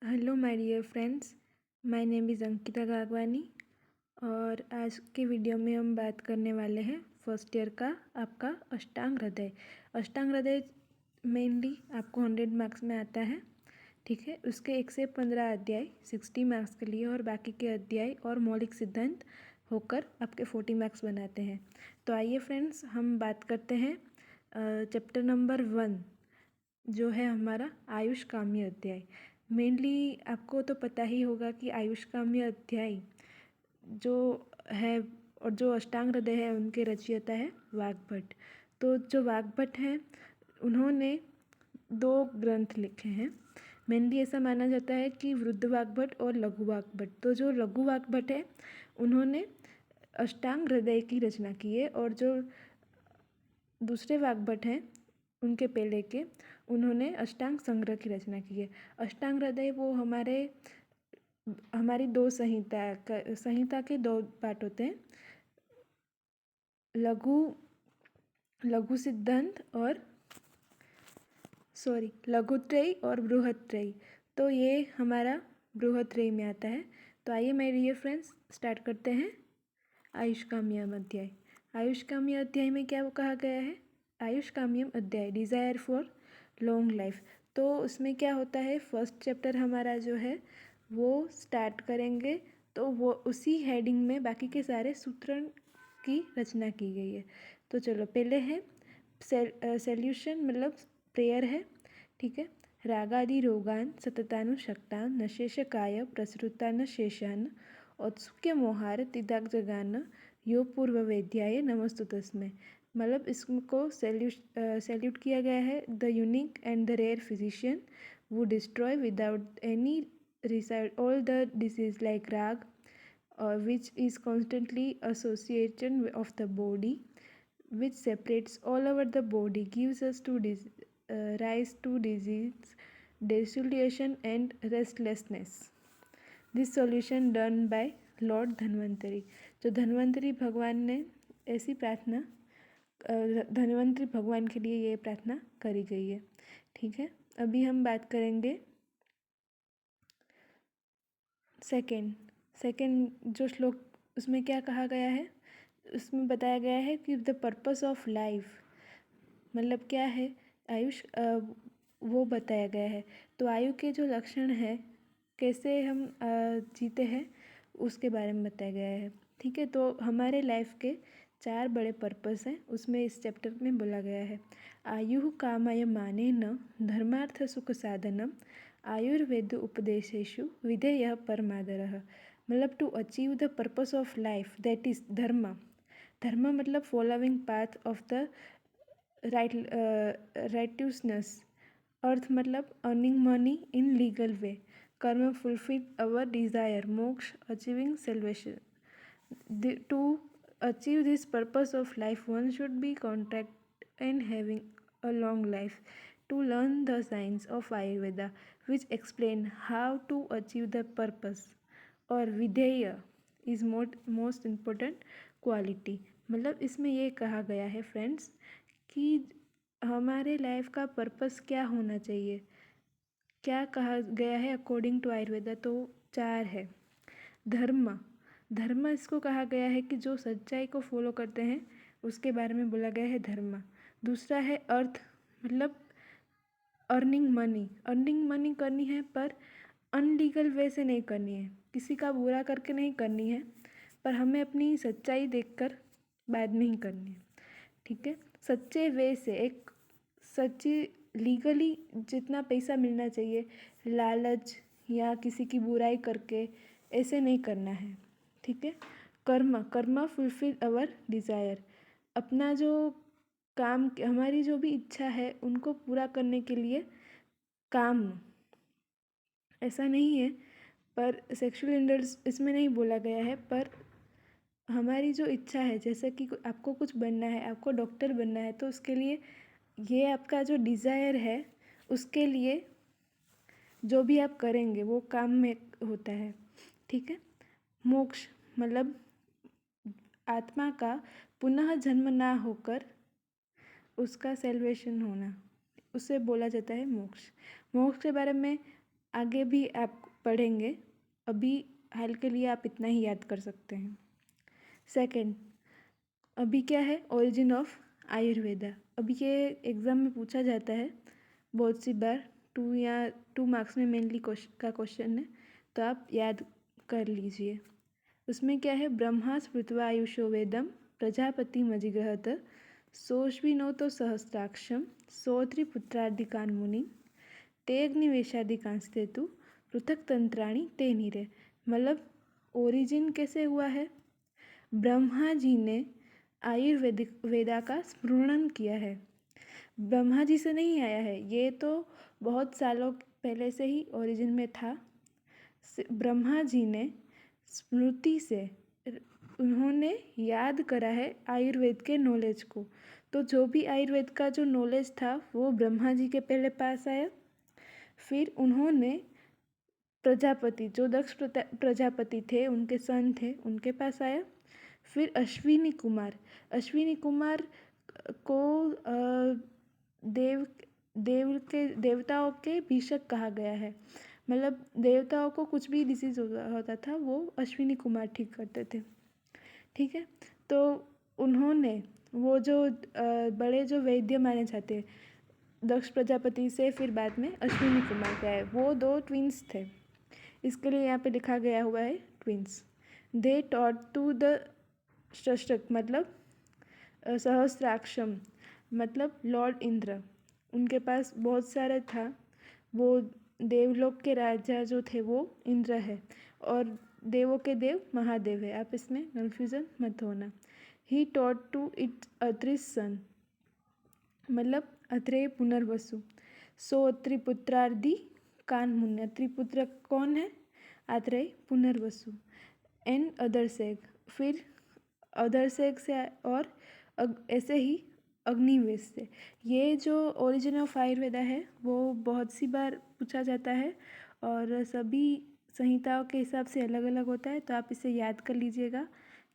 Hello my dear friends, my name is Ankita Gagwani. और आज के वीडियो में हम बात करने वाले हैं फर्स्ट ईयर का आपका अष्टांग हृदय। अष्टांग हृदय मेनली आपको 100 मार्क्स में आता है, ठीक है। उसके 1 से 15 अध्याय 60 मार्क्स के लिए और बाकी के अध्याय और मौलिक सिद्धांत होकर आपके 40 मार्क्स बनाते हैं। तो आइए फ्रेंड्स, हम बात करते हैं चैप्टर नंबर 1 जो है हमारा आयुष काम्य अध्याय। मेनली आपको तो पता ही होगा कि आयुष काम्य अध्याय जो है और जो अष्टांग हृदय है उनके रचयिता है वाग्भट। तो जो वाग्भट हैं उन्होंने 2 ग्रंथ लिखे हैं। मेनली ऐसा माना जाता है कि वृद्ध वाग्भट और लघु वाग्भट। तो जो लघु वाग्भट है उन्होंने अष्टांग हृदय की रचना की है, और जो दूसरे वाग्भट हैं उनके पहले के, उन्होंने अष्टांग संग्रह की रचना की है। अष्टांग हृदय वो हमारी 2 संहिता के 2 पार्ट होते हैं, लघु सिद्धांत और लघुत्रयी और बृहत्त्रयी। तो ये हमारा बृहत्त्रयी में आता है। तो आइए मेरे डियर फ्रेंड्स स्टार्ट करते हैं आयुष्काम्यम अध्याय। आयुष्काम्य अध्याय में क्या कहा गया है? आयुष्काम्यम अध्याय डिज़ायर फॉर लॉन्ग लाइफ। तो उसमें क्या होता है, फर्स्ट चैप्टर हमारा जो है वो स्टार्ट करेंगे, तो वो उसी हेडिंग में बाकी के सारे सूत्रण की रचना की गई है। तो चलो, पहले है सॉल्यूशन, मतलब प्रेयर है, ठीक है। रागादि रोगान सततानुशक्तान नशेषकाय प्रसृतान शेषान औत्सुक्य मोहार तिदाग जगान यो पूर्व वेद्याय नमस्तु तस्मै। मतलब इसको सैल्यूट किया गया है, the unique and the rare physician वो destroy without any residue all the disease like राग which is constantly association of the body, which separates all over the body, gives us to rise to disease, desolation and restlessness. This solution done by Lord Dhanvantari. जो धन्वंतरी भगवान ने ऐसी प्रार्थना, धन्वंतरी भगवान के लिए ये प्रार्थना करी गई है, ठीक है। अभी हम बात करेंगे सेकेंड जो श्लोक, उसमें क्या कहा गया है? उसमें बताया गया है कि द पर्पस ऑफ लाइफ, मतलब क्या है आयुष, वो बताया गया है। तो आयु के जो लक्षण हैं, कैसे हम जीते हैं, उसके बारे में बताया गया है, ठीक है। तो हमारे लाइफ के 4 बड़े पर्पस हैं, उसमें इस चैप्टर में बोला गया है। आयु कामय माने न धर्मार्थ सुख साधनम आयुर्वेद उपदेशेषु विधेय परमादरः। मतलब to achieve the purpose of life, that is dharma. Dharma मतलब following path of the righteousness. Artha मतलब earning money in legal way. Karma fulfil our desire. Moksha achieving salvation. To achieve this purpose of life, one should be content and having a long life. To learn the science of Ayurveda, which explain how to achieve the purpose, और विधेय is most important quality. मतलब इसमें ये कहा गया है friends कि हमारे लाइफ का पर्पस क्या होना चाहिए, क्या कहा गया है अकॉर्डिंग टू आयुर्वेदा। तो 4 है। धर्म इसको कहा गया है कि जो सच्चाई को फॉलो करते हैं उसके बारे में बोला गया है धर्म। दूसरा है अर्थ, मतलब अर्निंग मनी करनी है, पर अनलीगल वे से नहीं करनी है, किसी का बुरा करके नहीं करनी है, पर हमें अपनी सच्चाई देखकर बाद में ही करनी है, ठीक है। सच्चे वे से, एक सच्ची लीगली जितना पैसा मिलना चाहिए, लालच या किसी की बुराई करके ऐसे नहीं करना है, ठीक है। कर्म फुलफिल अवर डिज़ायर। अपना जो काम, हमारी जो भी इच्छा है उनको पूरा करने के लिए काम, ऐसा नहीं है पर सेक्सुअल इंडल्स इसमें नहीं बोला गया है, पर हमारी जो इच्छा है, जैसे कि आपको कुछ बनना है, आपको डॉक्टर बनना है, तो उसके लिए ये आपका जो डिज़ायर है, उसके लिए जो भी आप करेंगे वो काम में होता है, ठीक है। मोक्ष मतलब आत्मा का पुनः जन्म ना होकर उसका सेल्वेशन होना, उसे बोला जाता है मोक्ष। मोक्ष के बारे में आगे भी आप पढ़ेंगे, अभी हाल के लिए आप इतना ही याद कर सकते हैं। सेकंड, अभी क्या है ओरिजिन ऑफ आयुर्वेदा। अभी ये एग्ज़ाम में पूछा जाता है बहुत सी बार, 2 मार्क्स में मेनली का क्वेश्चन है, तो आप याद कर लीजिए। उसमें क्या है, ब्रह्मा स्मृत्वा आयुषो वेदम प्रजापति मजिग्रहत सोऽश्विनोतो सहस्राक्षम सौत्रिपुत्रादिकान् मुनि ते अग्निवेशादिकांस्ते तु पृथक तंत्राणि ते नीरे। मतलब ओरिजिन कैसे हुआ है, ब्रह्मा जी ने आयुर्वेदिक वेदा का स्मरण किया है। ब्रह्मा जी से नहीं आया है, ये तो बहुत सालों पहले से ही ओरिजिन में था। ब्रह्मा जी ने स्मृति से उन्होंने याद करा है आयुर्वेद के नॉलेज को। तो जो भी आयुर्वेद का जो नॉलेज था वो ब्रह्मा जी के पहले पास आया। फिर उन्होंने प्रजापति, जो दक्ष प्रजापति थे, उनके सन थे, उनके पास आया। फिर अश्विनी कुमार को देवताओं के भीषक कहा गया है। मतलब देवताओं को कुछ भी डिसीज होता था वो अश्विनी कुमार ठीक करते थे। ठीक है, तो उन्होंने वो जो बड़े जो वैद्य माने जाते हैं दक्ष प्रजापति से फिर बाद में अश्विनी कुमार के आए, वो 2 ट्विंस थे, इसके लिए यहाँ पे लिखा गया हुआ है twins. They taught to the षष्टक मतलब सहस्राक्षम मतलब लॉर्ड इंद्र, उनके पास बहुत सारे था। वो देवलोक के राजा जो थे वो इंद्र है और देवों के देव महादेव है, आप इसमें कन्फ्यूज़न मत होना। ही टॉट टू इट अत्रिस सन मतलब अत्रेय पुनर्वसु सो त्रिपुत्रादि कान मुन्य। त्रिपुत्र कौन है, आत्रेय पुनर्वसु एंड अदरसेग, फिर अदरसेग से और ऐसे ही अग्निवेश से। ये जो ओरिजिन ऑफ आयुर्वेदा है वो बहुत सी बार पूछा जाता है और सभी संहिताओं के हिसाब से अलग अलग होता है, तो आप इसे याद कर लीजिएगा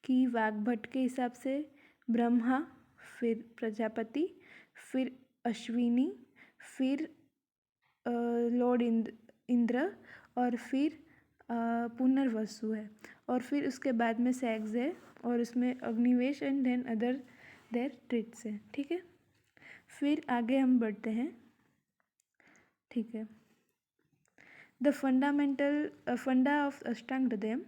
कि वाग्भट के हिसाब से ब्रह्मा, फिर प्रजापति, फिर अश्विनी, फिर लॉर्ड इंद्र और फिर पुनर्वसु है और फिर उसके बाद में सैग्स है और उसमें Agnivesh and then other their treatise है। ठीक है, फिर आगे हम बढ़ते हैं। ठीक है, द फंडा ऑफ अष्टांग हृदयम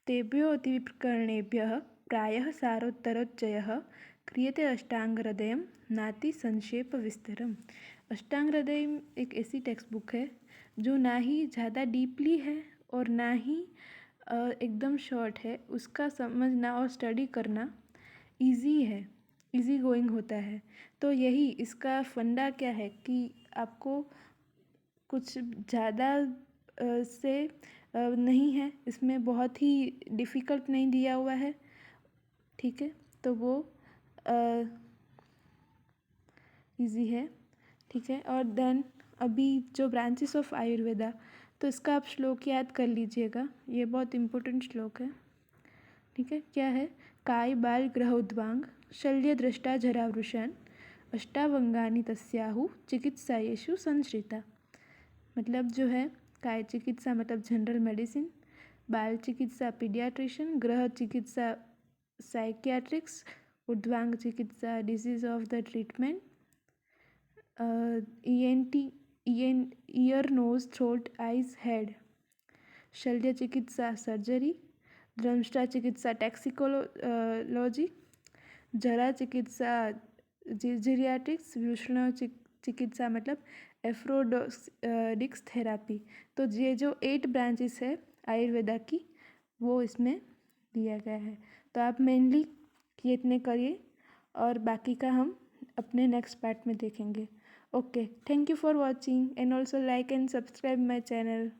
तेभ्यो अतिविप्रकरणेभ्यः प्रायः सारोत्तरोच्चयः क्रियते अष्टांग हृदयम नाति संक्षेप विस्तरम। अष्टांग हृदय एक ऐसी टेक्स्ट बुक है जो ना ही ज़्यादा डीपली है और ना ही एकदम शॉर्ट है, उसका समझना और स्टडी करना इजी है, इजी गोइंग होता है। तो यही इसका फंडा क्या है कि आपको कुछ ज़्यादा से नहीं है, इसमें बहुत ही डिफ़िकल्ट नहीं दिया हुआ है। ठीक है, तो वो इजी है। ठीक है, और देन अभी जो ब्रांचेस ऑफ आयुर्वेदा, तो इसका आप श्लोक याद कर लीजिएगा, ये बहुत इम्पोर्टेंट श्लोक है। ठीक है, क्या है, काय बाल ग्रहोद्वांग शल्य दृष्टा जरावृषण अष्टावंगानी तस्याहु चिकित्सायेषु संश्रिता। मतलब जो है काय चिकित्सा मतलब जनरल मेडिसिन, बाल चिकित्सा पीडियाट्रिशियन, ग्रह चिकित्सा साइकियाट्रिक्स, उद्वांग चिकित्सा disease of the treatment, ENT ear nose throat eyes head, शल्य चिकित्सा सर्जरी, दंष्टा चिकित्सा टैक्सिकोलॉजी, जरा चिकित्सा जीरियाट्रिक्स, वृषण चिकित्सा मतलब एफ्रोडिक्स थेरापी। तो ये जो 8 ब्रांचेस है आयुर्वेदा की वो इसमें दिया गया है। तो आप मेनली ये इतने करिए और बाकी का हम अपने नेक्स्ट पार्ट में देखेंगे। Okay, thank you for watching and also like and subscribe my channel.